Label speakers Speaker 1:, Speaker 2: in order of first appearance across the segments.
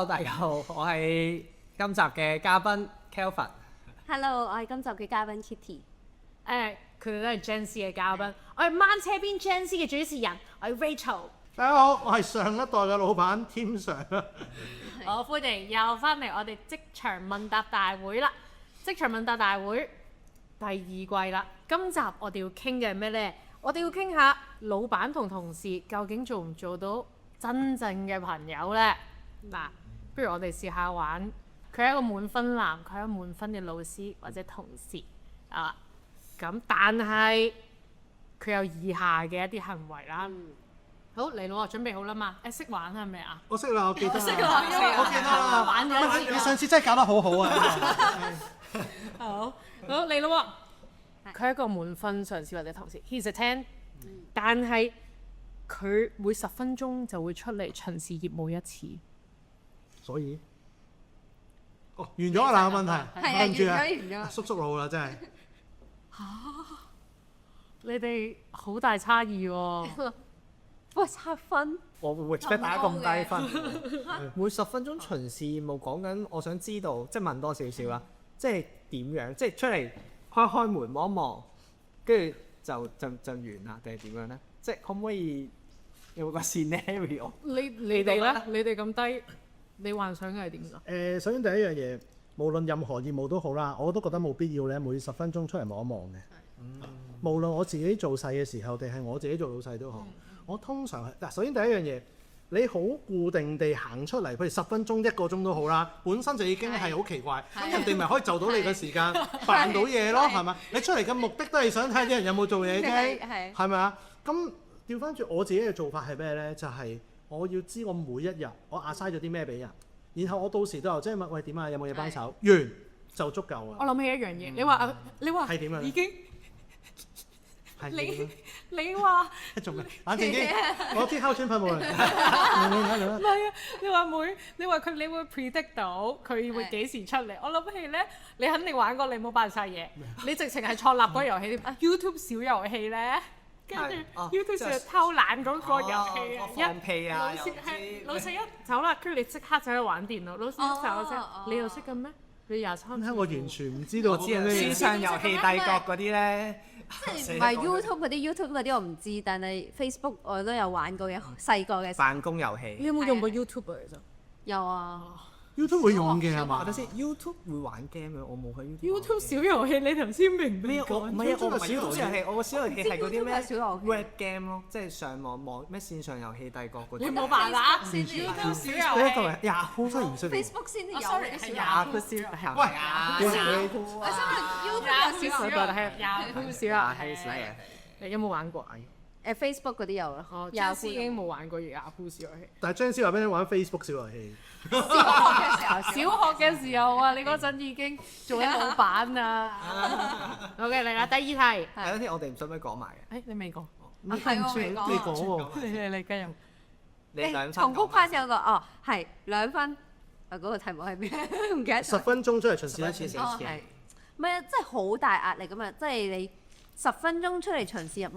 Speaker 1: 大家好，我係今集嘅嘉賓 Kelvin。
Speaker 2: Hello，我係今集嘅嘉賓 Kitty。
Speaker 3: 佢哋都係 Gen Z 嘅嘉賓，我係掹車邊 Gen Z 嘅主持人，我係 Rachel。
Speaker 4: 大家好，我係上一代嘅老闆添 Sir。
Speaker 3: 好，歡迎又翻嚟我哋職場問答大會啦！職場問答大會第二季啦，今集我哋要傾嘅係咩呢？我哋要傾下老闆同同事究竟做唔做到真正嘅朋友呢？嗱，不如我哋試下玩，佢係一個滿分男，佢係一個滿分嘅老師或者同事啊。咁但係佢有以下嘅一啲行為啦。好，嚟咯，準備好啦嘛？識玩係咪啊？
Speaker 4: 我識啦，我記得啦。
Speaker 3: 識啦，
Speaker 4: 我記得啦。
Speaker 3: 玩咗一次。
Speaker 4: 你上次真係搞得好好啊！
Speaker 3: 好嚟咯喎！佢係一個滿分上司或者同事 ，he's a 10，但係佢每10分鐘就會出嚟巡視業務一次。
Speaker 4: 所以，完咗啦個問題，
Speaker 2: 係
Speaker 4: 對唔住
Speaker 2: 完咗
Speaker 4: 叔叔佬啦真係。
Speaker 3: 你哋好大差異喎！
Speaker 2: 喂，7分，
Speaker 1: 我會 expect 大家咁低分。每10分鐘巡視業務講緊，我想知道，即係問多少少啦，即係點樣？即係出嚟開門望一望，跟住就完啦，定係點樣咧？即係可唔可以有冇個 scenario？
Speaker 3: 你哋咧？你哋咁低，你幻想嘅係點㗎？
Speaker 4: 首先第一樣嘢，無論任何業務都好啦，我都覺得冇必要咧，每10分鐘出嚟望一望嘅。無論我自己做細嘅時候，定係我自己做老細都好。我通常係嗱，首先第一樣嘢，你好固定地行出嚟，譬如10分鐘、1個鐘都好啦，本身就已經係好奇怪。咁人哋咪可以就到你嘅時間，辦到嘢咯，係咪？你出嚟嘅目的都係想睇下啲人有冇做嘢啫，係咪啊？咁調翻轉我自己嘅做法係咩咧？就係我要知我每一日我assign咗啲咩俾人，然後我到時都有即係問喂點啊，有冇嘢幫手？完就足夠啦。
Speaker 3: 我諗起一樣嘢，你話
Speaker 4: 係點啊？
Speaker 3: 已經。你話
Speaker 4: 做咩？冷靜啲，我啲哮喘噴霧嚟。
Speaker 3: 唔係啊！你話你會 predict 到佢會幾時出嚟？我諗起咧，你肯定玩過，你冇扮晒嘢。你直情係創立嗰個遊戲，YouTube 小遊戲咧，跟住 YouTube 成日偷懶嗰個遊戲啊！
Speaker 1: 放屁啊！
Speaker 3: 老細一走啦，跟住你即刻走去玩電腦。老細一走啫，你又識嘅咩？你23？
Speaker 4: 我完全唔知道知係咩嘢。
Speaker 1: 線上遊戲帝國嗰啲咧。
Speaker 2: 即係唔係 YouTube 嗰啲我唔知，但係 Facebook 我都有玩過嘅，細個嘅。
Speaker 1: 辦公遊戲。
Speaker 3: 你有冇用過 YouTube 啊？其實
Speaker 2: 有啊。
Speaker 4: YouTube 會用嘅係嘛？
Speaker 1: 等先 ，YouTube 會玩 game 嘅，我冇喺
Speaker 3: YouTube 小遊戲，你頭先明
Speaker 1: 咩？我唔係啊，我唔係 YouTube 小遊戲，我個小遊戲係嗰啲咩
Speaker 2: 小遊戲
Speaker 1: web game 咯，即係上網咩線上遊戲帝國嗰啲。
Speaker 3: 你冇辦法
Speaker 2: 先至
Speaker 3: YouTube 小遊戲。
Speaker 4: Yahoo 真係唔識。
Speaker 2: Facebook 先至有
Speaker 3: ，sorry 係 Yahoo 小遊戲。
Speaker 1: 喂
Speaker 2: 我想問 YouTube 有小遊戲。
Speaker 3: 係 Yahoo 小遊戲。你有冇玩過啊
Speaker 2: ？Facebook 嗰啲有啦。
Speaker 3: Yahoo 已經冇玩過 Yahoo 小遊戲。
Speaker 4: 但係張師話俾你玩 Facebook 小遊戲。
Speaker 3: 小學嘅時候啊，你嗰陣已經做緊老闆啦。OK，嚟啦，第2題。
Speaker 1: 係嗰啲我哋唔使唔使講埋嘅。
Speaker 3: 你未講？
Speaker 2: 係喎，未講。
Speaker 4: 你講喎。
Speaker 3: 你繼續。
Speaker 1: 你兩分。
Speaker 2: 重複翻有個係2分。嗰個題目係咩？唔記得。
Speaker 4: 10分鐘出嚟巡視一次。
Speaker 2: 係。唔係啊，真係好大壓力咁啊！即係你10分鐘出嚟巡視業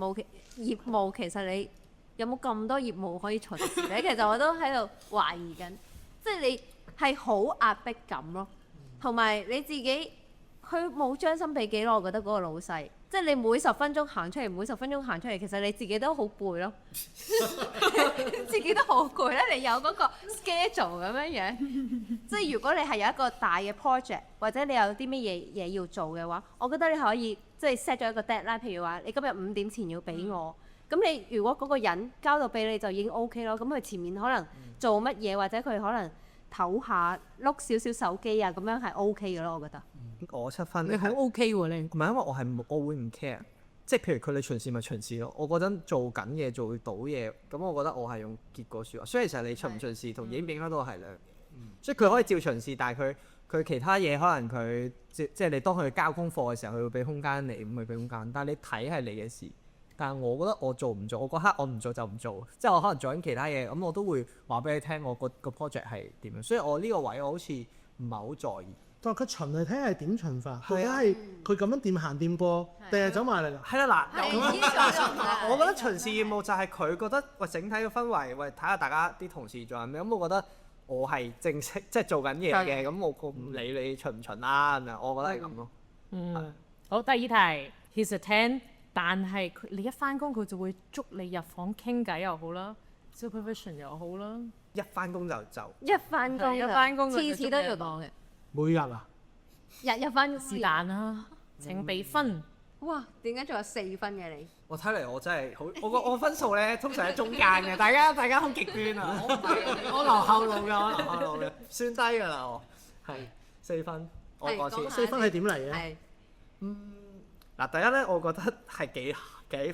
Speaker 2: 務，其實你有冇咁多業務可以巡視咧？其實我都喺度懷疑緊，即係你係好壓迫感咯，同埋你自己佢冇將心比己咯。我覺得嗰個老細，即係你每10分鐘行出嚟，其實你自己都好攰咯，自己都好攰咧。你有嗰個 schedule 咁樣，即係如果你係有一個大嘅 project，或者你有啲咩嘢要做嘅話，我覺得你可以即係 set 咗一個 deadline，譬如話你今日5點前要俾我，咁你如果嗰個人交到俾你就已經 OK 咯。咁佢前面可能做乜嘢，或者佢可能唞下碌少少手機啊，咁樣係 OK 嘅咯，我覺得。
Speaker 1: 我7分。
Speaker 3: 你好 OK 喎，你。
Speaker 1: 唔係因為我會唔 care，即係譬如佢哋巡視咪巡視咯。我嗰陣做緊嘢做到嘢，咁我覺得我係用結果説話。所以其實你巡唔巡視同影唔影響到係兩樣嘢。所以佢可以照巡視，但係佢其他嘢可能佢即係你當佢交功課嘅時候，佢會俾空間你，咁咪俾空間。但係你睇係你嘅事。但係我覺得我做唔做，我嗰刻我唔做就唔做，即係我可能做緊其他嘢，咁我都會話俾你聽我個 project 係點樣。所以我呢個位我好似唔係好在意。
Speaker 4: 但係佢巡嚟睇係點巡法？係啊，係佢咁樣掂行掂過，定係走埋嚟？
Speaker 1: 係啦，嗱，我覺得巡視業務就係佢覺得喂整體嘅氛圍，喂睇下大家啲同事做緊咩，咁我覺得我係正式即係做緊嘢嘅，咁我唔理你巡唔巡啦咁樣，我覺得係咁咯。
Speaker 3: 好，第二題 ，He's a 10，但係你一翻工佢就會捉你入房傾偈又好啦 ，supervision 又好啦，
Speaker 1: 一翻工就
Speaker 2: 一翻工
Speaker 3: 一返工
Speaker 2: 次次都要講嘅，
Speaker 4: 每日啊，
Speaker 2: 日翻
Speaker 3: 是但啦，請俾分。
Speaker 2: 哇，點解仲有4分嘅你？
Speaker 1: 我睇嚟我真係好，我分數咧通常喺中間嘅，大家好極端啊！我唔係，我留後路㗎，我留後路嘅，算低㗎啦我，係4分，我嗰次
Speaker 2: 講下
Speaker 4: 4分係點嚟嘅？
Speaker 2: 係
Speaker 1: 嗱，第一咧，我覺得係幾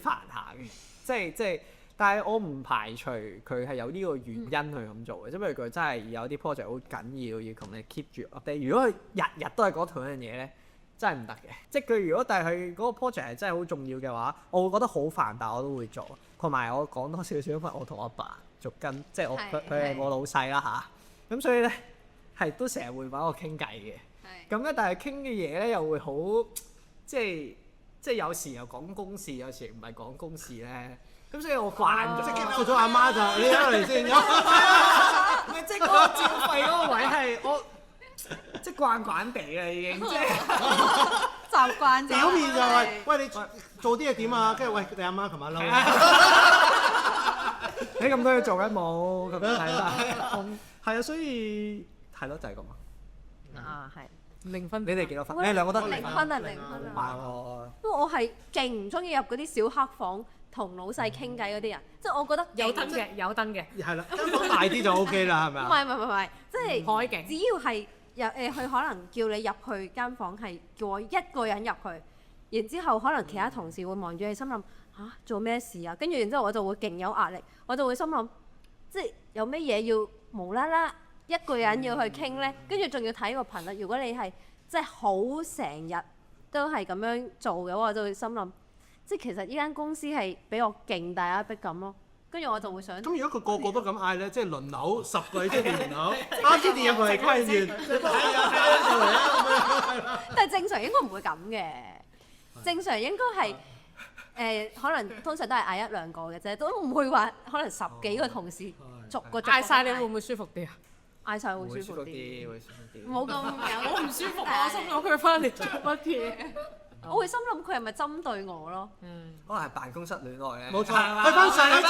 Speaker 1: 煩下嘅，即係，但係我唔排除佢係有呢個原因去咁做嘅，即係譬如佢真係有啲 project 好緊要同你 keep 住 update。如果佢日日都係講同一樣嘢咧，真係唔得嘅。即係佢如果但係佢嗰個 project 係真係好重要嘅話，我會覺得好煩，但係我都會做。同埋我講多少少，因為我同我爸逐跟，即係佢係我老細啦吓，咁所以咧係都成日會揾我傾偈嘅。咁咧，但係傾嘅嘢咧又會好即係有時又講公事，有時唔係講公事咧。咁所以我慣咗，
Speaker 4: 即係見到咗阿媽就你喺度嚟先。
Speaker 1: 唔係即係嗰個照肺嗰個位係我即係慣地啦已經，即係
Speaker 2: 習慣咗。
Speaker 4: 表面就係喂你做啲嘢點啊？跟住喂你阿媽琴晚嬲。
Speaker 1: 你咁多嘢做緊冇咁樣係啦，係啊，所以係咯就係咁啊。
Speaker 2: 啊係。
Speaker 3: 0分，
Speaker 1: 你哋幾多分？你哋兩個得
Speaker 2: 0分啊，0分啊！
Speaker 1: 哦，
Speaker 2: 不過我係勁唔中意入嗰啲小黑房同老細傾偈嗰啲人，即係我覺得
Speaker 3: 有燈嘅，有燈嘅，
Speaker 4: 係啦，間房大啲就 OK 啦，係咪
Speaker 2: 唔
Speaker 4: 啊？
Speaker 2: 係唔係，即係
Speaker 3: 海景。
Speaker 2: 只要係佢可能叫你入去間房係叫我一個人入去，然之後可能其他同事會望住你心諗嚇做咩事啊？跟住然之後我就會勁有壓力，我就會心諗即係有咩嘢要無啦啦一個人要去傾咧，跟住仲要睇個頻率。如果你係即係好成日都係咁樣做嘅話，我就會心諗，即係其實呢間公司係俾我勁大壓迫感咯。跟住我就會想，
Speaker 4: 咁如果佢個個都咁嗌咧，即係輪流10個即係輪流，啱先電入嚟關完，你睇啊過嚟啊咁樣。
Speaker 2: 但係正常應該唔會咁嘅，正常應該係可能通常都係嗌1、2個嘅啫，都唔會話可能10幾個同事逐個
Speaker 3: 嗌晒你會唔會舒服啲啊？
Speaker 2: 嗌晒會
Speaker 1: 會
Speaker 2: 舒服啲，
Speaker 1: 會舒服啲。
Speaker 2: 冇咁有
Speaker 3: 我唔舒服啊！我心諗佢翻嚟做乜嘢？
Speaker 2: 我會心諗佢係咪針對我咯？
Speaker 1: 可能係辦公室戀愛咧。
Speaker 4: 冇錯，去翻上一集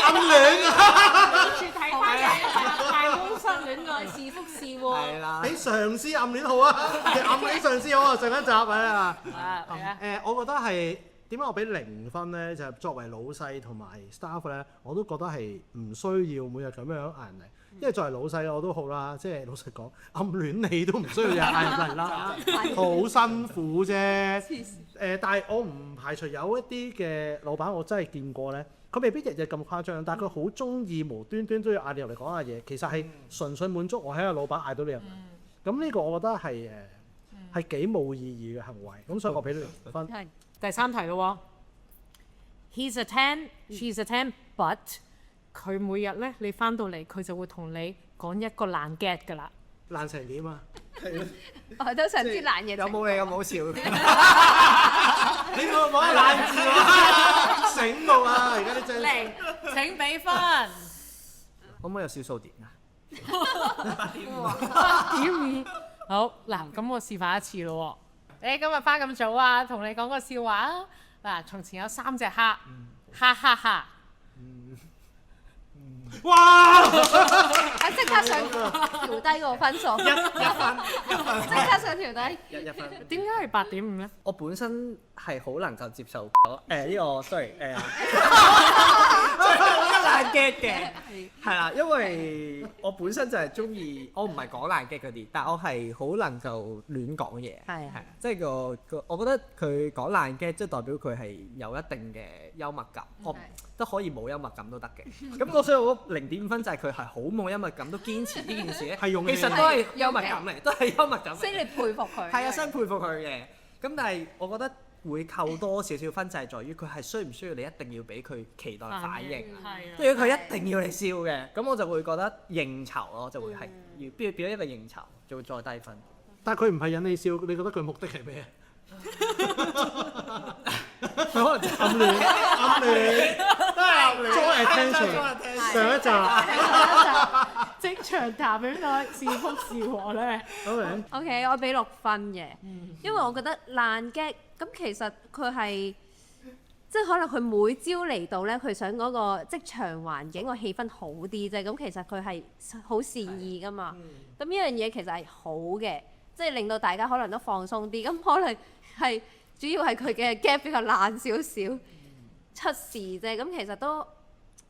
Speaker 4: 暗戀啊！
Speaker 3: 住睇翻辦公室戀愛是福是禍。
Speaker 1: 係啦。
Speaker 4: 比上司暗戀好啊，暗戀上司好啊！上一集啊，
Speaker 3: 係
Speaker 4: 我覺得係點解我俾0分咧？就係作為老細同埋 staff 咧，我都覺得係唔需要每日咁樣嗌人嚟。因為作為老細我都好啦，即係老實講，暗戀你都唔需要日嗌人嚟啦，好辛苦啫。但係我唔排除有一啲嘅老闆，我真係見過咧，佢未必日日咁誇張，但係佢好中意無端端都要嗌你入嚟講下嘢，其實係純粹滿足我喺個老闆嗌到你入嚟。咁呢個我覺得係幾冇意義嘅行為，咁所以我俾你0分。
Speaker 3: 第3題咯喎。He's a 10, she's a 10, but 佢每日咧，你翻到嚟佢就會同你講一個爛 get 㗎啦。
Speaker 4: 爛成點啊？
Speaker 2: 我都想知爛嘢。
Speaker 1: 有冇你咁好笑？
Speaker 4: 你冇講爛字喎，醒目啊！而家啲真
Speaker 3: 0，請俾分。
Speaker 1: 可唔可以有小數點啊？
Speaker 3: 好嗱，咁我示範一次咯喎。你今日翻咁早啊？同你講個笑話啊！嗱，從前有3隻蝦，哈哈哈。
Speaker 4: 哇！
Speaker 2: 即刻想調低個分數，
Speaker 1: 一分，
Speaker 2: 即刻想調低。
Speaker 1: 一分。
Speaker 3: 點解係8.5咧？
Speaker 1: 我本身係好能夠接受呢個 sorry 爛 get 嘅，係啦，因為我本身就係中意，我唔係講爛 get 嗰啲，但我係好能夠亂講嘢，係即係個我覺得佢講爛 get 即係代表佢係有一定嘅幽默感，我都可以冇幽默感都得嘅。咁所以我0.5分就係佢係好冇幽默感都堅持呢件事咧，
Speaker 4: 係用氣
Speaker 1: 其實都係幽默感嚟，都係幽默感嚟。
Speaker 2: 所以你佩服佢。
Speaker 1: 係啊，真佩服佢嘅。咁但係我覺得會扣多少少分，就係在於佢係需唔需要你一定要俾佢期待反應。即係如果佢一定要你笑嘅，咁我就會覺得應酬咯，就會係要變咗一個應酬，就會再低分。
Speaker 4: 但係佢唔係引你笑，你覺得佢目的係咩？
Speaker 1: 佢可能
Speaker 4: 暗戀，draw attention。上一集，
Speaker 3: 職場談戀愛是福是禍咧？
Speaker 4: OK，
Speaker 2: OK，我俾6分嘅，因為我覺得爛 gag 咁其實佢係即係可能佢每朝嚟到咧，佢想嗰個職場環境個氣氛好啲啫。咁其實佢係好善意噶嘛。咁呢樣嘢其實係好嘅，即係令到大家可能都放鬆啲。咁可能係主要係佢嘅 gag 比較爛少少，出事啫。咁其實都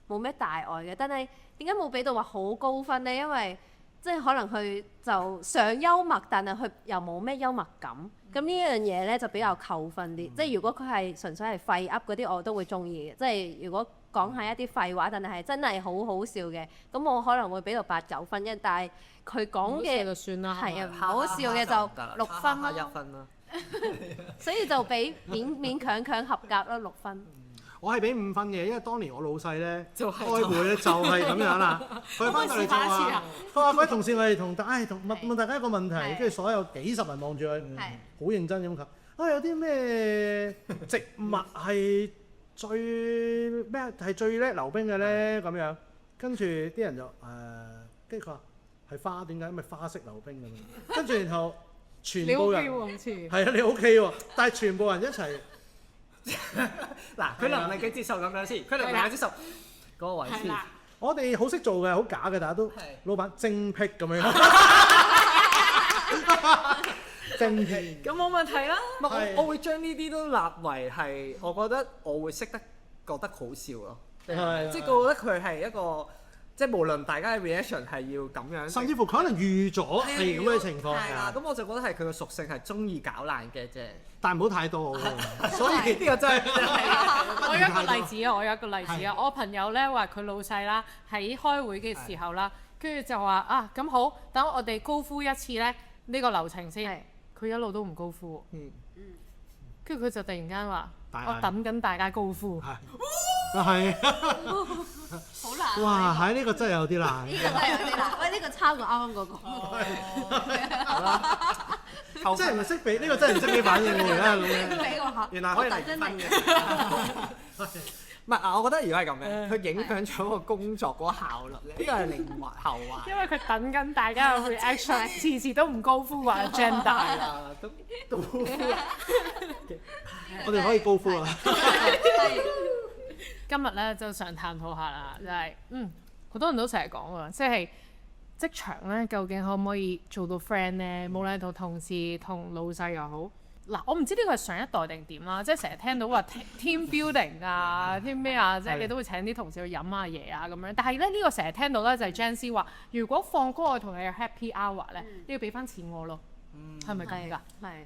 Speaker 2: 冇咩大礙嘅。但係點解冇俾到話好高分呢？因為即係可能佢就想幽默，但係佢又冇咩幽默感。咁呢樣嘢咧就比較扣分啲。即係如果佢係純粹係廢噏嗰啲，我都會中意嘅。即係如果講下一啲廢話，但係真係好好笑嘅，咁我可能會俾到8-9分一。但係佢講嘅
Speaker 3: 就算啦，
Speaker 2: 係啊，唔好笑嘅就6分咯。
Speaker 1: 1分啦。
Speaker 2: 所以就俾勉強合格咯，6分。
Speaker 4: 我係俾5分嘅，因為當年我老細咧
Speaker 3: 就係
Speaker 4: 開會咧就係咁樣啦。佢翻到嚟就話：佢話各位同事，我哋問大家一個問題，跟住所有幾十人望住佢，好認真咁講。有啲咩植物係最叻溜冰嘅咧？咁樣跟住啲人就跟住佢話係花，點解？因為花式溜冰咁樣。跟住然後全部人係啊，你 OK 喎，但係全部人一齊。
Speaker 1: 嗱，佢能唔能夠接受咁樣先？佢能唔能夠接受嗰個位先？
Speaker 4: 我哋好識做嘅，好假嘅，大家都老闆精辟咁樣。精辟。
Speaker 3: 咁冇問題啦。
Speaker 1: 我會將呢啲都納為係，我覺得我會識得覺得好笑咯。即係我覺得佢係一個，即係無論大家嘅 reaction 係要咁樣，
Speaker 4: 甚至乎佢可能預咗係咁嘅情況。
Speaker 1: 係啦，咁我就覺得係佢個屬性係中意搞爛嘅啫。
Speaker 4: 但係唔好太多。
Speaker 1: 所以呢個真係
Speaker 3: 我有一個例子啊，我朋友咧話佢老細啦，喺開會嘅時候啦，跟住就話啊咁好，等我哋高呼一次咧呢個流程先。佢一路都唔高呼。跟住佢就突然間話：我等緊大家高呼。
Speaker 4: 係。
Speaker 2: 好難。
Speaker 4: 哇！喺呢個真係有啲難。
Speaker 2: 呢個真係有啲難。喂，呢個差過啱啱嗰個。
Speaker 4: 即係唔識俾呢個真係唔識俾反應喎，而家咁樣。
Speaker 2: 俾個盒。
Speaker 1: 原來可以0分嘅。唔係啊！我覺得如果係咁嘅，佢影響咗個工作嗰個效率咧，呢個係另話後話。
Speaker 3: 因為佢等緊大家嘅 reaction，次次都唔高呼話 agenda
Speaker 1: 啦，都
Speaker 4: 我哋可以高呼啊！
Speaker 3: 今日咧就想探討下啦，就係好多人都成日講啊，即係職場咧究竟可唔可以做到 friend 咧？無論同同事、同老細又好。嗱，我唔知呢個係上一代定點啦，即係成日聽到話 team building 啊，啲咩啊，即係你都會請啲同事去飲下嘢啊咁樣。但係咧呢個成日聽到咧就係 Janice 話，如果放工我同你有 happy hour 咧，你要俾翻錢我咯，係咪咁㗎？
Speaker 2: 係，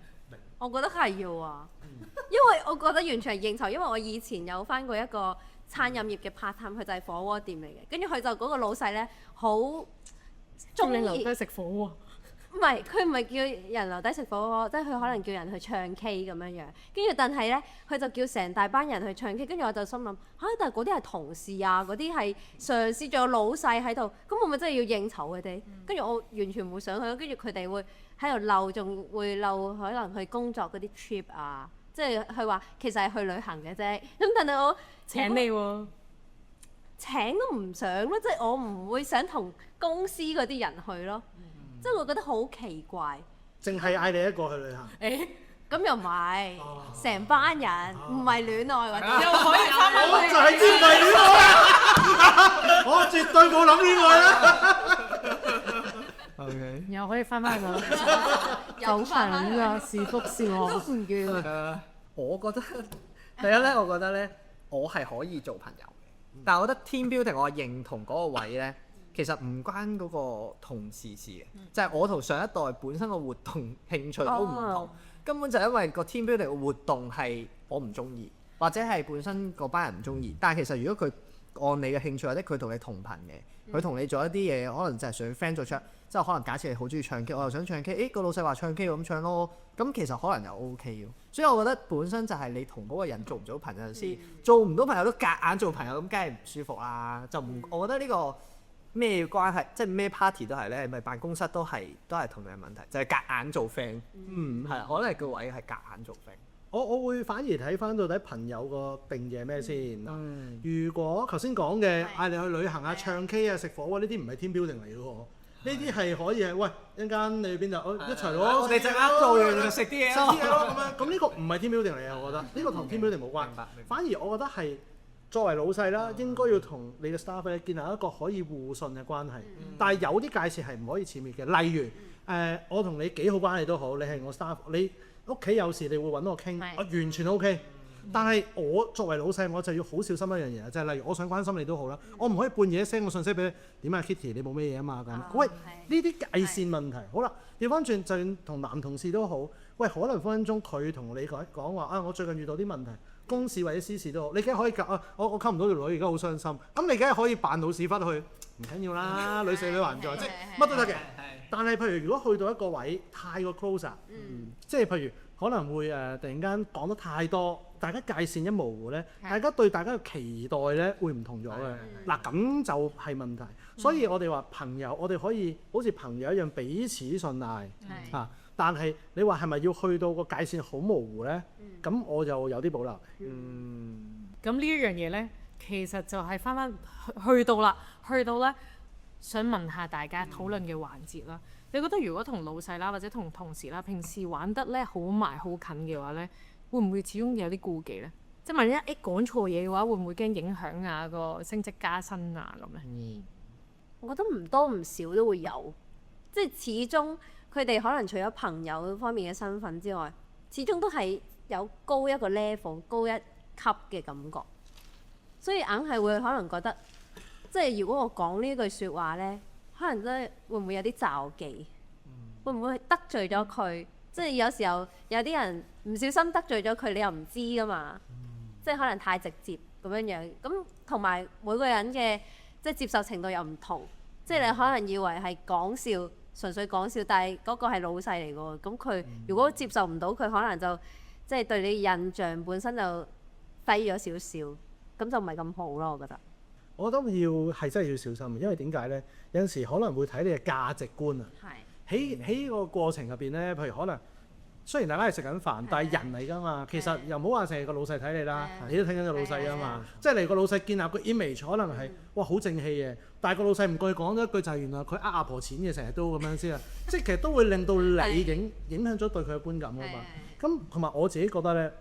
Speaker 2: 我覺得係要啊，因為我覺得完全係應酬，因為我以前有返過一個餐飲業嘅 part time，佢就係火鍋店嚟嘅，跟住佢就嗰個老細咧好中意
Speaker 3: 留低食火鍋。
Speaker 2: 唔係，佢唔係叫人留低食火鍋，即係佢可能叫人去唱 K 咁樣樣。跟住但係咧，佢就叫成大班人去唱 K。跟住我就心諗嚇，但係嗰啲係同事啊，嗰啲係上司，仲有老細喺度，咁我咪真係要應酬佢哋。跟住我完全唔會想去，跟住佢哋會喺度漏，仲會漏可能去工作嗰啲 trip 啊，即係佢話其實係去旅行嘅啫。咁但係我
Speaker 3: 請你喎，
Speaker 2: 請都唔想咯，即係我唔會想同公司嗰啲人去咯。即係我覺得好奇怪，
Speaker 4: 淨係嗌你一個去旅行。
Speaker 2: 咁又唔係，成班人唔係戀愛嗰啲，
Speaker 3: 又可以翻返
Speaker 4: 我就係知唔係戀愛啊！我絕對冇諗戀愛啦。OK。
Speaker 3: 又可以翻返去走場㗎，是福是禍都唔見。
Speaker 1: 我覺得第一咧，我覺得咧，我係可以做朋友嘅，但係我覺得 team building 我認同嗰個位咧。其實唔關嗰個同事事嘅，就係我同上一代本身個活動興趣都唔同，根本就因為個 team building 嘅活動係我唔中意，或者係本身嗰班人唔中意。但係其實如果佢按你嘅興趣，或者佢同你同頻嘅，佢同你做一啲嘢，可能就係想 friend 做出，即係可能假設你好中意唱 K， 我又想唱 K，個老細話唱 K 咁唱咯，咁其實可能又 OK 嘅。所以我覺得本身就係你同嗰個人做唔做朋友先，做唔到朋友都夾硬做朋友，咁梗係唔舒服啦。就唔，我覺得呢個。咩關係？即係咩 party 都係咧，咪辦公室都係同樣問題，就係夾硬做 friend。係啊，我覺得係個位係夾硬做 friend。
Speaker 4: 我會反而睇翻到底朋友個定義係咩先。
Speaker 1: 嗯
Speaker 4: 如果頭先講嘅嗌你去旅行啊、唱 K 啊、食火鍋呢啲唔係 team building 嚟嘅喎，呢啲係可以係喂一陣間你去邊度？一齊咯，
Speaker 1: 我哋就啱做完就食啲嘢
Speaker 4: 食啲嘢咯咁樣。咁呢個唔係 team building 嚟嘅，我覺得呢個同 team building 冇關。
Speaker 1: 明白
Speaker 4: 反而我覺得係作為老細啦，應該要同你嘅 staff 咧建立一個可以互信嘅關係。但係有啲界線係唔可以僭越嘅，例如我同你幾好關係都好，你係我 staff，你屋企有事你會揾我傾，
Speaker 2: 係
Speaker 4: 我完全 OK。但係我作為老細，我就要好小心一樣嘢，就係例如我想關心你都好啦，我唔可以半夜 send 個信息俾你，點啊 Kitty 你冇咩嘢啊嘛咁。喂，呢啲界線問題，好啦，調翻轉就算同男同事都好，喂，可能分分鐘佢同你講話啊，我最近遇到啲問題，公事或者私事都好，你梗係可以夾啊，我溝唔到條女而家好傷心，咁你梗係可以扮老屎忽去，唔緊要啦，女死女還在，即係乜都得嘅。但係譬如如果去到一個位太過 close 啊，即係譬如可能會突然間講得太多，大家界線一模糊咧，大家對大家嘅期待咧會唔同咗嘅。嗱咁就係問題。所以我哋話朋友，我哋可以好似朋友一樣彼此信賴啊。但係你話係咪要去到個界線好模糊咧？咁我就有啲保留。
Speaker 3: 咁呢一樣嘢呢，其實就係翻去到啦，去到呢，想問下大家討論嘅環節啦。你覺得如果同老細啦，或者同同事啦，平時玩得呢好埋好近嘅話呢，會唔會始終有啲顧忌呢？即係萬一講錯嘢嘅話，會唔會驚影響啊個升職加薪啊咁呢？
Speaker 2: 我覺得唔多唔少都會有，即係始終佢哋可能除咗朋友方面嘅身份之外，始終都係有高一個 level、高一級嘅感覺，所以硬係會可能覺得，即係如果我講呢句説話呢，可能真係會唔會有啲詐忌？會唔會得罪咗佢？即係有時候有啲人唔小心得罪咗佢，你又唔知噶嘛？即係可能太直接咁樣樣，咁同埋每個人嘅即係接受程度又唔同，即係你可能以為係講笑，純粹講笑，但係嗰個係老細嚟嘅喎，咁佢如果接受唔到，佢可能就即係對你印象本身就低咗少少，咁就唔係咁好咯，我覺得。
Speaker 4: 我覺得係真係要小心，因為點解咧？有陣時可能會睇你嘅價值觀啊。喺個過程入邊咧，譬如可能雖然大家係食緊飯，但係人嚟㗎嘛，其實又唔好話成日個老細睇你啦，你都睇緊個老細㗎嘛。即係你個老細建立個 image 可能係哇好正氣嘅，但係個老細唔過去講咗一句就係原來佢呃阿婆錢嘅，成日都咁樣先啊。即係其實都會令到你影響咗對佢嘅觀感㗎嘛。咁同埋我自己覺得咧，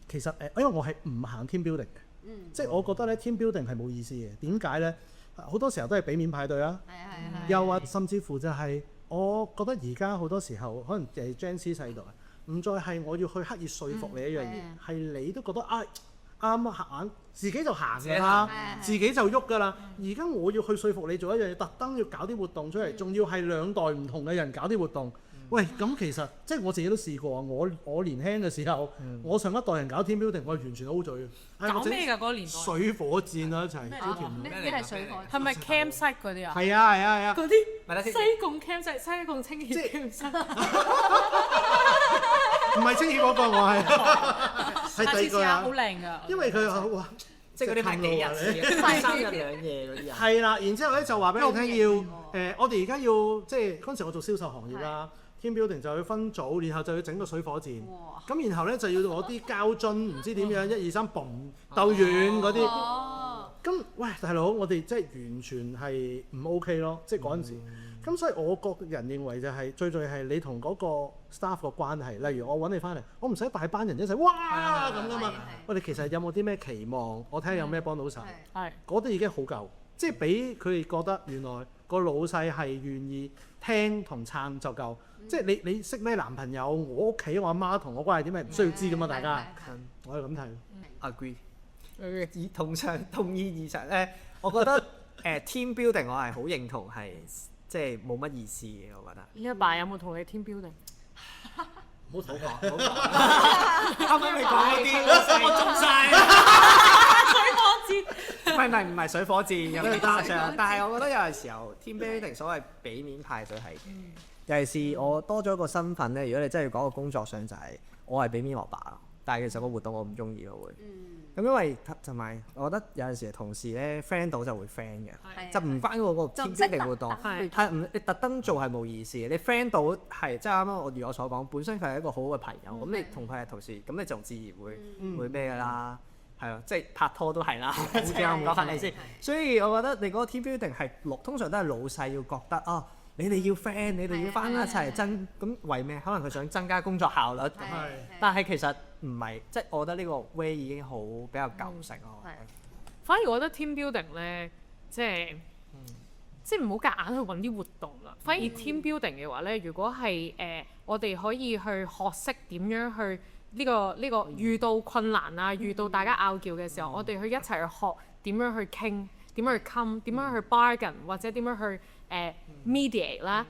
Speaker 4: 其實因為我係唔行 team building 嘅，即係我覺得咧 team building 係冇意思嘅。點解咧？好多時候都係俾面派對啊，又或甚至乎就係。我覺得而家好多時候可能係 Gen Z 世代，唔再係我要去刻意說服你一樣嘢，係你都覺得啱啊行，自己就行㗎啦，自己就喐㗎啦。而家我要去說服你做一樣嘢，特登要搞啲活動出嚟，仲要係兩代唔同嘅人搞啲活動。喂，咁其實即係我自己都試過啊！我年輕嘅時候，我上一代人搞 team building，我係完全 O 嘴嘅。
Speaker 3: 搞咩㗎嗰個年代？
Speaker 4: 水火箭啊一齊，嗰條
Speaker 2: 呢啲係水火。
Speaker 3: 係咪 campsite 嗰啲啊？
Speaker 4: 係啊！
Speaker 3: 嗰啲西貢 campsite、西貢青協 campsite。
Speaker 4: 唔係青協嗰個，我係第二個啊！
Speaker 3: 好靚㗎。
Speaker 4: 因為佢哇，
Speaker 1: 即係嗰啲係幾日次嘅，3日2夜嗰啲人。係啦，然之後咧就話俾你聽要我哋而家要即係嗰陣時我做銷售行業啦。team building 就要分組，然後就要整個水火箭，咁然後咧就要攞啲膠樽，唔知點樣1、2、3嘣鬥遠嗰啲。咁喂大佬，我哋即係完全係唔 OK 咯，即係嗰陣時。咁所以我個人認為就係最係你同嗰個 staff 個關係，例如我揾你翻嚟，我唔使大班人一齊哇咁噶嘛。我哋其實有冇啲咩期望？我睇下有咩幫到手。嗰啲已經好夠，即係俾佢哋覺得原來個老細係願意聽同撐就夠。即係你識咩男朋友？我屋企我阿媽同我關係點係唔需要知噶嘛？大家，我係咁睇。agree，同意義上咧，我覺得team building 我係好認同係即係冇乜意思嘅，我覺得。
Speaker 3: 你阿爸有冇同你 team building？
Speaker 4: 唔好講，
Speaker 1: 啱啱你講嗰啲，我中晒。唔係水火箭有幾誇張？但係我覺得有陣時候 team building 所謂俾面派對係。尤其是我多咗一個身份咧，如果你真係要講個工作上就係我係俾面我爸咯，但係其實個活動我唔中意咯會。咁因為同埋我覺得有陣時同事咧 friend 到就會 friend 嘅，
Speaker 2: 係
Speaker 1: 就唔關嗰個
Speaker 2: 就唔
Speaker 1: team
Speaker 2: 識
Speaker 1: building 活動。
Speaker 3: 係
Speaker 1: 係唔你特登做係冇意思嘅，你 friend 到係即係啱啱我如我所講，本身佢係一個好好嘅朋友，咁你同佢係同事，咁你就自然會咩㗎啦，係啊，即係拍拖都係啦，好似啱講係咪先？所以我覺得你嗰個 team building 係通常都係老細要覺得啊，你哋要 friend，你哋要翻一齊咁為咩？可能佢想增加工作效率咁，但係其實唔係，即係我覺得呢個 way 已經好比較舊式咯。
Speaker 3: 反而我覺得 team building 咧，即係唔好夾硬去揾啲活動啦。反而 team building 嘅話咧，如果係我哋可以去學識點樣去呢個遇到困難啊，遇到大家拗撬嘅時候，我哋去一齊去學點樣去傾，點樣去 come，點樣去 bargain，或者點樣去mediate 啦。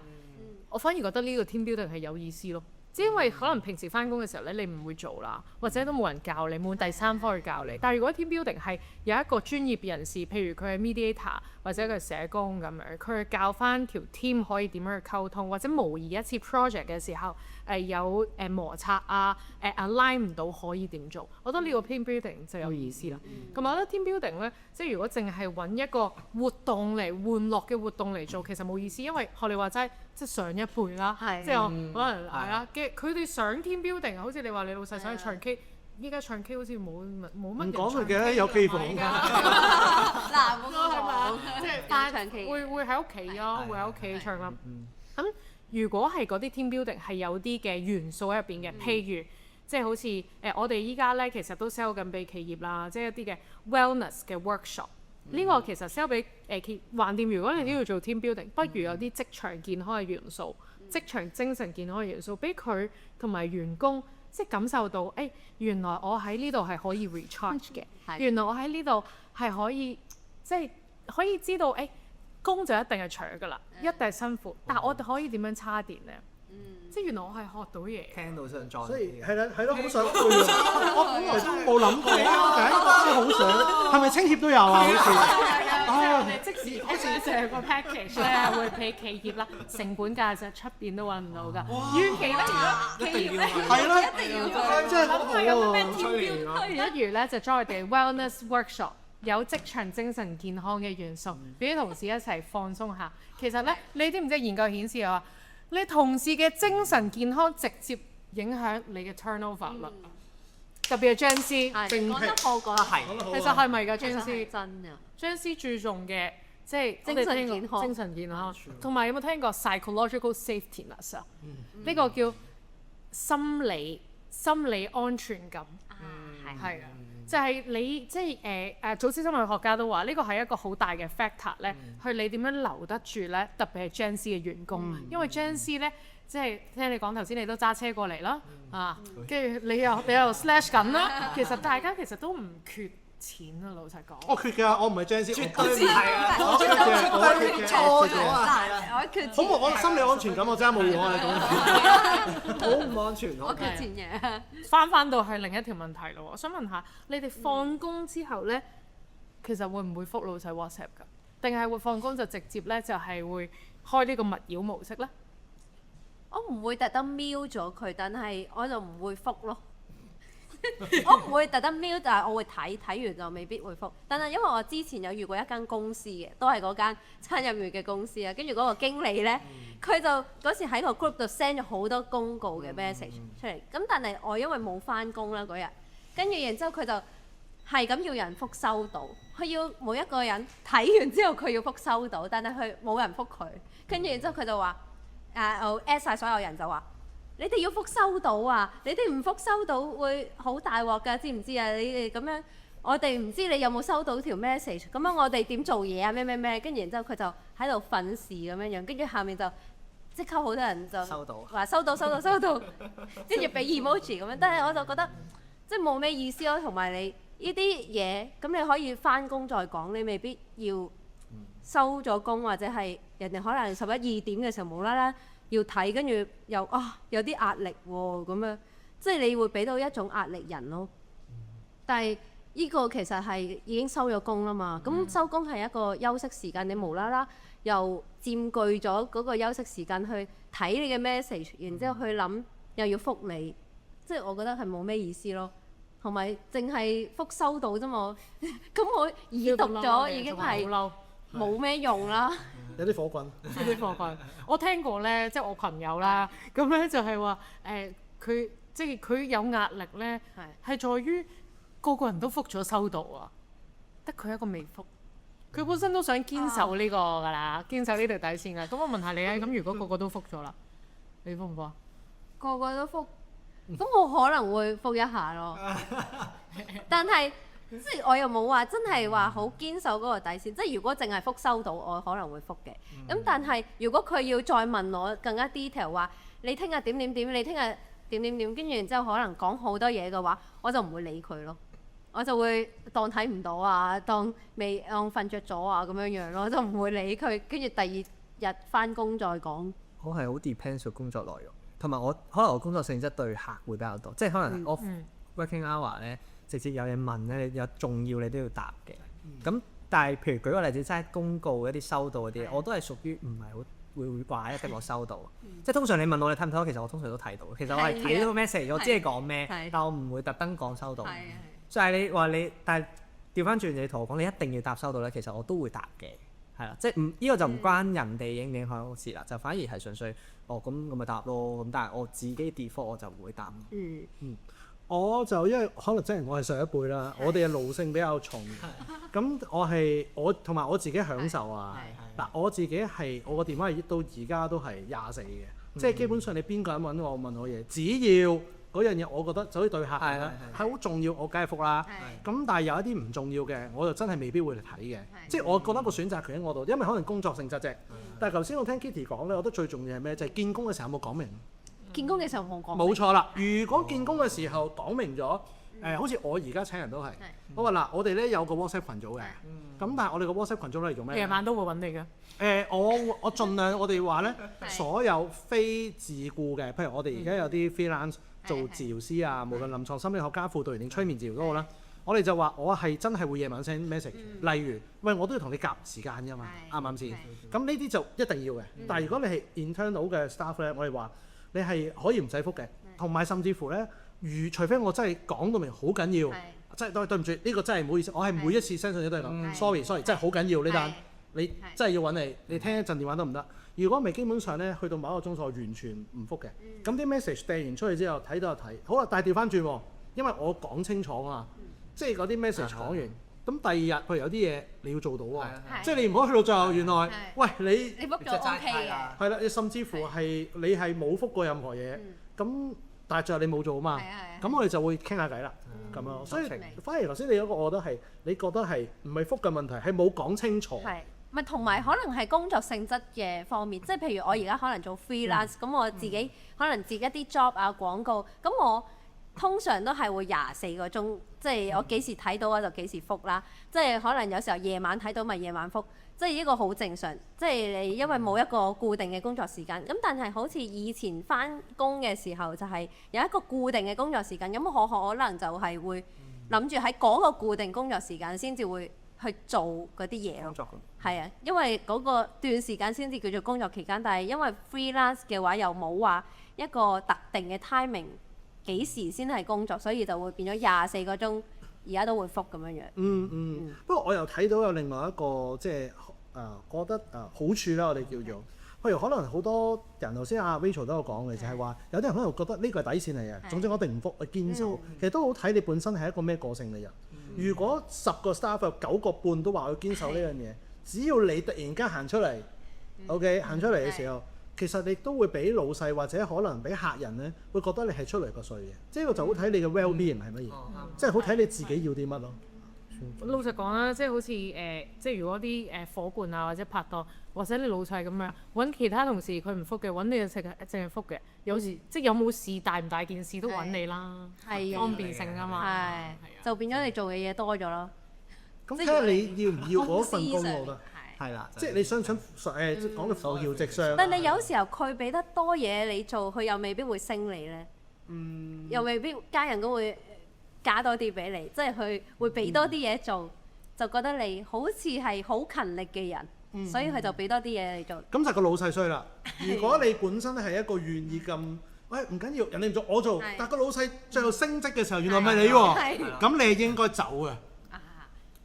Speaker 3: 我反而覺得呢個 team building 係有意思咯。即係因為可能平時翻工嘅時候咧，你唔會做啦，或者都冇人教你，冇第三方去教你。但係如果 team building 係有一個專業人士，譬如佢係 mediator 或者佢係社工咁樣，佢去教翻條 team 可以點樣去溝通，或者模擬一次 project 嘅時候，有摩擦啊，align 唔到可以點做？我覺得呢個 team building 就有意思啦。咁我覺得 team building 咧，即係如果淨係揾一個活動嚟玩樂嘅活動嚟做，其實冇意思，因為學你話齋，即係上一輩啦，即係我可能係啦嘅，佢哋上 team building，好似你話你老細想去唱 K，依家唱 K 好似冇乜人
Speaker 4: 講佢嘅有機房㗎。
Speaker 2: 嗱，冇
Speaker 3: 係嘛？即係但
Speaker 2: 唱 K
Speaker 3: 會喺屋企咯，會喺屋企唱啦。咁如果係嗰啲 team building 係有啲嘅元素喺入邊嘅，譬如即係好似我哋依家咧其實都 sell 緊俾企業啦，即係一啲嘅 wellness 嘅 workshop。呢個其實 sell 俾橫掂，如果你都要做 team building，不如有啲職場健康嘅元素、職場精神健康嘅元素，俾佢同埋員工即係感受到，原來我喺呢度係可以 recharge 嘅，原來我喺呢度係可以即係可以知道，工就一定係長㗎啦，一定係辛苦，但係我哋可以點樣叉電呢？即係原來我係學到嘢，
Speaker 1: 聽到想裝。
Speaker 4: 所以係咯，好想我本來都冇諗過，真係好想，係咪青協都有啊？好似
Speaker 3: 我哋即時好似成個 package 咧會俾企業啦，成本價就出邊都揾唔到㗎。與其咧，企業咧
Speaker 4: 係咯，
Speaker 2: 一定要做。
Speaker 4: 真係
Speaker 3: 諗下有冇咩
Speaker 4: 好
Speaker 3: team building，不如咧就 join 我哋 wellness workshop。有職場精神健康嘅元素，俾啲同事一齊放鬆下。其實咧，你知唔知研究顯示話，你同事嘅精神健康直接影響你嘅 turnover 率，特別係張師，
Speaker 2: 講得好講得係，
Speaker 3: 其實係咪㗎？張
Speaker 2: 其實係
Speaker 3: 師
Speaker 2: 真㗎。
Speaker 3: 張師注重嘅即係
Speaker 2: 精神健康
Speaker 3: 精神健康，同埋有冇聽過 psychological safetyness 啊？呢個叫心理安全感，係啊。就係你即係組織心理學家都話呢個係一個好大嘅 factor 咧，去你點樣留得住咧，特別係 Gen Z 嘅員工，因為 Gen Z 咧即係聽你講頭先你都揸車過嚟啦，跟住你又 slash 緊啦，其實大家其實都唔缺錢啊，老實講。
Speaker 4: 我缺㗎，我唔係 Gen Z，
Speaker 1: 絕對唔係啊！
Speaker 4: 我缺嘅，我缺嘅，
Speaker 1: 錯咗啊！
Speaker 2: 我缺錢。
Speaker 4: 好我心理安全感我真係冇用啊！你講。
Speaker 1: 好唔安全
Speaker 2: 我缺錢嘅。
Speaker 3: 翻到去另一條問題咯，我想問下你哋放工之後咧，其實會唔會覆老細 WhatsApp 㗎？定係會放工就直接咧就係會開呢個勿擾模式咧？
Speaker 2: 我唔會特登瞄咗佢，但係我就唔會覆咯。我唔會特登瞄，但係我會睇完就未必會覆。但係因為我之前有遇過一間公司嘅，都係嗰間餐飲業嘅公司啊。跟住嗰個經理咧，佢就嗰時喺個 group 度 send 咗好多公告嘅 message 出嚟。咁但係我因為冇翻工啦嗰日，跟住然之後佢就係咁要人覆收到，佢要每一個人睇完之後佢要覆收到，但係佢冇人覆佢。跟住然之後佢就話我 at 曬所有人就話。你哋要覆收到啊！你哋唔覆收到會好大鑊㗎，知唔知啊？你哋咁樣，我哋唔知你有冇收到條 message，咁樣我哋點做嘢啊？咩，跟住然之後佢就喺度訓示咁樣，跟住下面就即刻好多人就話收到，跟住俾 emoji 咁樣，但係我就覺得即係冇咩意思咯，同埋你呢啲嘢，咁你可以翻工再講，你未必要收咗工或者係人哋可能11、2點嘅時候無啦啦。要睇，跟住又有啲壓力喎，咁樣即係你會俾到一種壓力人咯。但係呢個其實係已經收咗工啦嘛，咁收工係一個休息時間，你無啦啦又佔據咗嗰個休息時間去睇你嘅 message，然之後去諗又要覆你，即係我覺得係冇咩意思咯。同埋淨係覆收到啫嘛。咁我已讀咗已經係
Speaker 3: 好嬲，
Speaker 2: 冇咩用啦。
Speaker 4: 有啲火滾。
Speaker 3: 啲課棍。我聽過咧，即係我朋友啦，咁咧就係話佢即係佢有壓力咧，係在於個個人都覆咗收到啊，得佢一個未覆。佢本身都想堅守呢個㗎啦，堅守呢條底線㗎。咁我問下你啊，咁如果個個都覆咗啦，你覆唔覆啊？
Speaker 2: 個個都覆，咁我可能會覆一下咯。但係即係我又冇話真係話好堅守嗰個底線。即係如果淨係覆收到，我可能會覆嘅。咁但係如果佢要再問我更加 detail 話，你聽日點點點，你聽日點點點，跟住然之後可能講好多嘢嘅話，我就唔會理佢咯。我就會當睇唔到啊，當瞓着咗啊咁樣樣咯，就唔會理佢。跟住第二日翻工再講。
Speaker 1: 我係好 depends 個工作內容，同埋我可能我工作性質對客會比較多，即係可能 off working hour 咧，直接有嘢問咧，有重要你都要答嘅。咁但係譬如舉個例子，真係公告一啲收到嗰啲，我都係屬於唔係好會掛一定我收到。即係通常你問我你睇唔睇到，其實我通常都睇到。其實我係睇到 message，我知你講咩，但我唔會特登講收到。就係你話你，但係調翻轉你同我講，你一定要答收到咧，其實我都會答嘅，係啦，即係呢個就唔關人哋影唔影響我事啦，就反而係純粹咁咪答咯，咁但係我自己 default 我就唔會答。
Speaker 4: 我就因為可能真係我係上一輩啦，我哋嘅奴性比較重，咁我同埋我自己享受啊。嗱，我自己係我個電話到而家都係24嘅，即係基本上你邊個人揾我問我嘢，只要嗰樣嘢我覺得就好似對客係好重要，我梗係覆啦。咁但係有一啲唔重要嘅，我就真係未必會嚟睇嘅。即係我覺得個選擇權喺我度，因為可能工作性質啫。但係頭先我聽 Kitty 講咧，我覺得最重要係咩？就係見工嘅時候有冇講明？
Speaker 2: 見工嘅時候冇講。
Speaker 4: 冇錯啦，如果見工嘅時候講明咗，好似我而家請人都係，我話嗱，我哋咧有個 WhatsApp 群組嘅，咁但係我哋個 WhatsApp 群組攞嚟做咩？
Speaker 3: 夜晚都會揾你㗎。
Speaker 4: 我盡量我哋話咧，所有非自僱嘅，譬如我哋而家有啲 freelance 做治療師啊，無論臨床心理學家、輔導員定催眠治療都好啦，我哋就話我係真係會夜晚 send message，例如喂我都要同你夾時間㗎嘛，啱唔啱先？咁呢啲就一定要嘅。但係如果你係 internal 嘅 staff 咧，我哋話你係可以唔使覆嘅，同埋甚至乎咧，除非我真係講到明好緊要，真係對唔住，呢個真係唔好意思，我係每一次 send 信息都係講 sorry，真係好緊要呢單，你真係要揾你聽一陣電話得唔得？如果未基本上咧，去到某一個鐘數，我完全唔覆嘅。咁啲 message 掟完出去之後，睇到就睇，好啦，但係調翻轉喎，因為我講清楚啊嘛，即係嗰啲 message 講完，咁第二日譬如有啲嘢你要做到喎，即係你唔好去到最後原來，喂你
Speaker 2: 覆咗 OK 嘅，
Speaker 4: 係啦，甚至乎係你係冇覆過任何嘢，咁但係最後你冇做啊嘛，咁我哋就會傾下偈啦，咁樣，所以反而頭先你嗰個我覺得係，你覺得係唔係覆嘅問題，係冇講清楚。
Speaker 2: 咪同埋可能係工作性質嘅方面，即係譬如我而家可能做 freelance，咁我自己可能接一啲 job 啊廣告，咁我通常都係會24個鐘，即係我幾時睇到我就幾時覆啦。即係可能有時候夜晚睇到咪夜晚覆，即係呢個好正常。即係你因為冇一個固定嘅工作時間，咁但係好似以前返工嘅時候就係有一個固定嘅工作時間，咁我可能就係會諗住喺嗰個固定工作時間先至會去做嗰啲嘢咯，係啊，因為嗰個段時間先至叫做工作期間，但係因為 freelance 嘅話又冇話一個特定嘅 timing 幾時先係工作，所以就會變咗24個鐘，而家都會覆咁樣樣。
Speaker 4: 不過我又睇到有另外一個即係覺得好處啦，我哋叫做，譬如可能好多人頭先阿 Rachel 都有講嘅，就係話有啲人可能覺得呢個係底線嚟嘅，總之我一定唔覆，見招。其實都好睇你本身係一個咩個性嘅人。如果10個 staff 有9個半都話要堅守呢樣嘢，只要你突然間行出嚟，OK 行出嚟嘅時候，其實你都會俾老細或者可能俾客人咧，會覺得你係出嚟個稅嘅。即係個就好睇你嘅 well-being 係乜嘢，即係好睇你自己要啲乜咯。
Speaker 3: 老實講啦，即係好似即係如果啲伙伴啊或者拍檔，或者你老細咁樣揾其他同事佢唔覆嘅，揾你就淨係覆嘅。有時即係有冇事大唔大件事都揾你啦，方便性啊嘛，
Speaker 2: 就變咗你做嘅嘢多咗咯。
Speaker 4: 咁睇下你要唔要嗰份工，我覺得
Speaker 1: 係啦，
Speaker 4: 即係你想講到浮搖直上。
Speaker 2: 但係有時候佢俾得多嘢你做，佢又未必會升你咧，又未必加人工會加多啲俾你，即係佢會俾多啲嘢做，就覺得你好似係好勤力嘅人，所以佢就俾多啲嘢你做。
Speaker 4: 咁就個老細衰啦。如果你本身係一個願意咁喂唔緊要，人哋唔做我做
Speaker 2: 係，
Speaker 4: 但個老細最後升職嘅時候，原來唔係你喎，
Speaker 2: 係
Speaker 4: 咁你係應該走嘅。
Speaker 2: 啊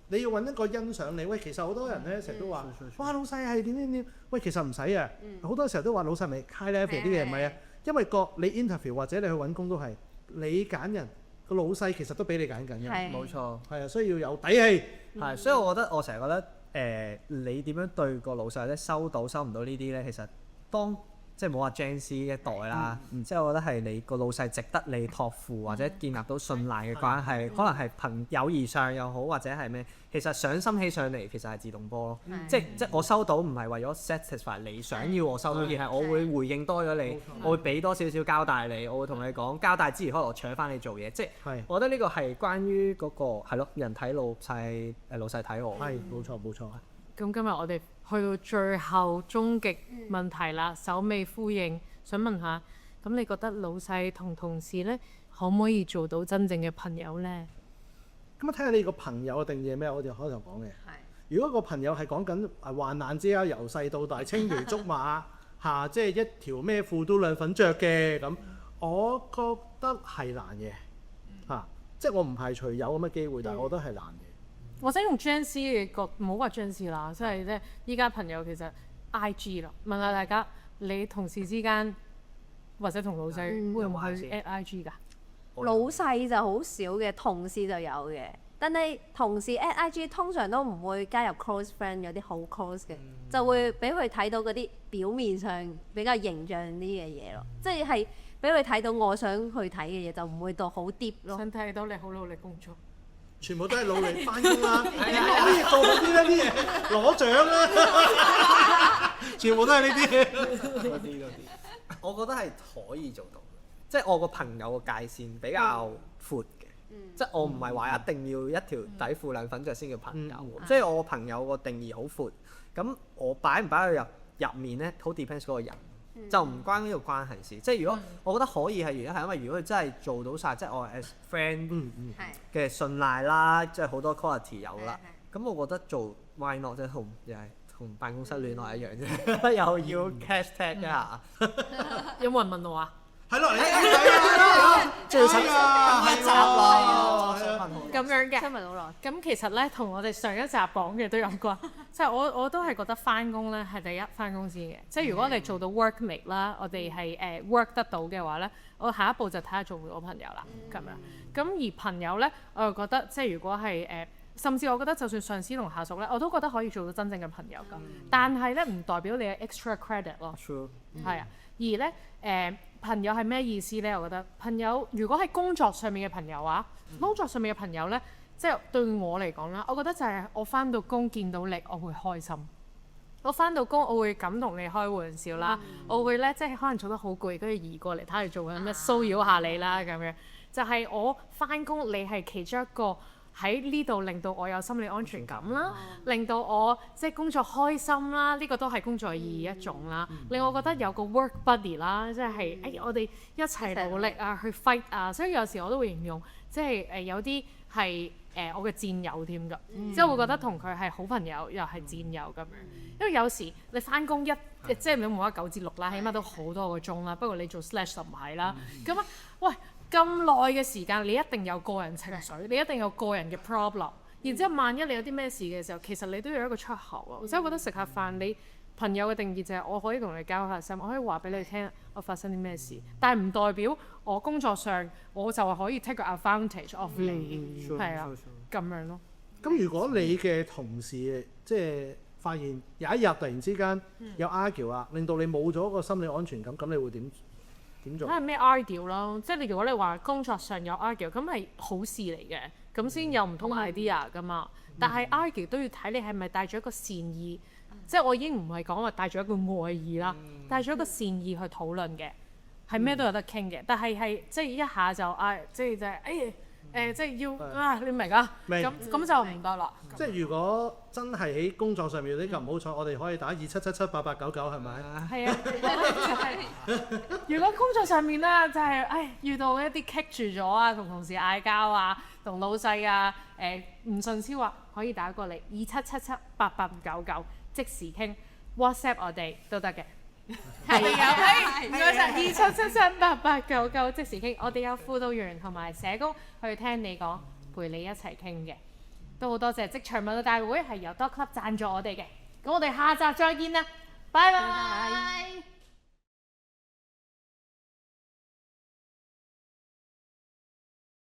Speaker 4: 你要揾一個欣賞你。喂，其實好多人咧成日都話，哇老細係點點點。喂，其實唔使啊。好多時候都話老細咪 high level 啲嘢，唔係啊。因為你 interview 或者你去揾工都係你揀人，個老細其實都俾你揀緊嘅。
Speaker 2: 係
Speaker 1: 冇錯，
Speaker 4: 係啊，所以要有底氣。
Speaker 1: 係，所以我成日覺得你點樣對個老細咧，收到收唔到呢啲咧，其實即係冇話 Gen Z 一代啦，即係我覺得係你個老細值得你託付或者建立到信賴嘅關係，可能係友誼上又好，或者係咩，其實上心起上嚟其實係自動波咯。即係我收到唔係為咗 satisfy 你想要我收到，而係我會回應多咗你，我會俾多少少交代你，我會同你講交代之餘，可能我搶翻你做嘢。即係我覺得呢個係關於嗰個係咯，人睇老細，老細睇我。
Speaker 4: 係冇錯冇錯。
Speaker 3: 咁今日我哋去到最後終極問題啦，首尾呼應，想問下，咁你覺得老細同同事呢，可唔可以做到真正嘅朋友呢？
Speaker 4: 咁睇下你個朋友嘅定義係咩？我哋開頭講嘅。如果個朋友係講緊患難之交，由細到大青梅竹馬嚇，即係一條咩褲都兩份着嘅咁，我覺得係難嘅嚇。即係我唔排除有咁嘅機會，但係我覺得係難嘅。
Speaker 3: 或者用 Gen Z 嘅角，唔好話 Gen Z 啦，即係咧依家朋友其實 IG 啦，問下大家，你同事之間或者同老細會唔會去 at IG 㗎？
Speaker 2: 老細就好少嘅，同事就有嘅。但係同事 at IG 通常都唔會加入 close friend 有啲好 close 嘅，就會俾佢睇到嗰啲表面上比較形象啲嘅嘢咯，即係俾佢睇到我想去睇嘅嘢，就唔會到好 deep 咯。
Speaker 3: 想睇到你好努力工作。
Speaker 4: 全部都係努力翻工啦，點可以做好啲呢啲嘢攞獎啦？全部都係呢啲。
Speaker 1: 嗰啲，我覺得係可以做到嘅，即係我個朋友個界線比較闊嘅，即係我唔係話一定要一條底褲兩粉着先叫朋友，即係我個朋友個定義好闊，咁我擺唔擺佢入面咧，好 depends 嗰個人。就唔關呢個關係事，即係如果我覺得可以係原因係因為如果佢真係做到晒，即係我 as friend 嘅信賴啦，即係好多 quality 有啦，咁我覺得做 why not 即係又係同辦公室戀愛一樣啫，又要 hashtag 一下。
Speaker 3: 有冇人問我啊？
Speaker 4: 係咯，係
Speaker 1: 最新一集咯，
Speaker 3: 咁樣嘅。
Speaker 2: 新聞好耐。
Speaker 3: 咁其實咧，同我哋上一集講嘅都有關，即係我都係覺得翻工咧係第一翻公司嘅，即係如果我哋做到 workmate 啦，我哋係work 得到嘅話咧，我下一步就睇下做唔做朋友啦，咁樣。咁而朋友咧，我又覺得即係如果係甚至我覺得就算上司同下屬咧，我都覺得可以做到真正嘅朋友㗎。但係咧唔代表你有 extra credit 咯。係啊，而咧朋友係咩意思咧？我覺得朋友如果喺工作上面嘅朋友啊，工作上面嘅朋友咧，即係對我嚟講啦，我覺得就係我翻到工見到你，我會開心。我翻到工，我會咁同你開玩笑啦，我會咧即係可能做得好攰，跟住移過嚟睇你做緊咩，騷擾下你啦咁樣。就係我翻工，你係其中一個喺呢度令到我有心理安全感啦，令到我即係工作開心啦，呢個都係工作意義一種啦。令我覺得有個 work buddy 啦，即係我哋一齊努力啊，去 fight 啊。所以有時我都會形容，即係有啲係我嘅戰友添㗎，即係會覺得同佢係好朋友又係戰友咁樣。因為有時你翻工即係你冇得9至6啦，起碼都好多個鐘啦。不過你做 slash 就唔係啦。咁啊，喂！咁耐嘅時間，你一定有個人情緒，你一定有個人嘅 problem。然之後，萬一你有啲咩事嘅時候，其實你都有一個出口啊。所以我覺得食下飯，你朋友嘅定義就係我可以同你交下心，我可以話俾你聽我發生啲咩事，但係唔代表我工作上我就係可以 take advantage of 你，係啊，咁樣咯。
Speaker 4: 咁如果你嘅同事即係發現有一日突然之間有 argue 啊，令到你冇咗個心理安全感，咁你會點做？
Speaker 3: 睇下咩 argue 咯，即係如果你話工作上有 argue，咁係好事嚟嘅，咁先有唔同 idea 噶嘛。但係 argue 都要睇你係咪帶咗一個善意，即係我已經唔係講話帶咗一個愛意啦，帶咗一個善意去討論嘅，係咩都有得傾嘅。但係即係一下就即係即係要你明啊？咁就唔得啦。
Speaker 4: 即係如果真係喺工作上面有啲咁唔好彩，我哋可以打27778899係咪？
Speaker 3: 係啊，如果工作上面咧就係遇到一啲棘住咗啊，同同事嗌交啊，同老細啊唔順超啊，可以打過嚟27778899即時傾 WhatsApp 我哋都得嘅。我哋有唔該晒27778899即時傾，我哋有輔導員同埋社工去聽你講，陪你一齊傾嘅。都好多謝職場問答大會係由 Dot Club 贊助我哋嘅。咁我哋下集再見啦，拜拜。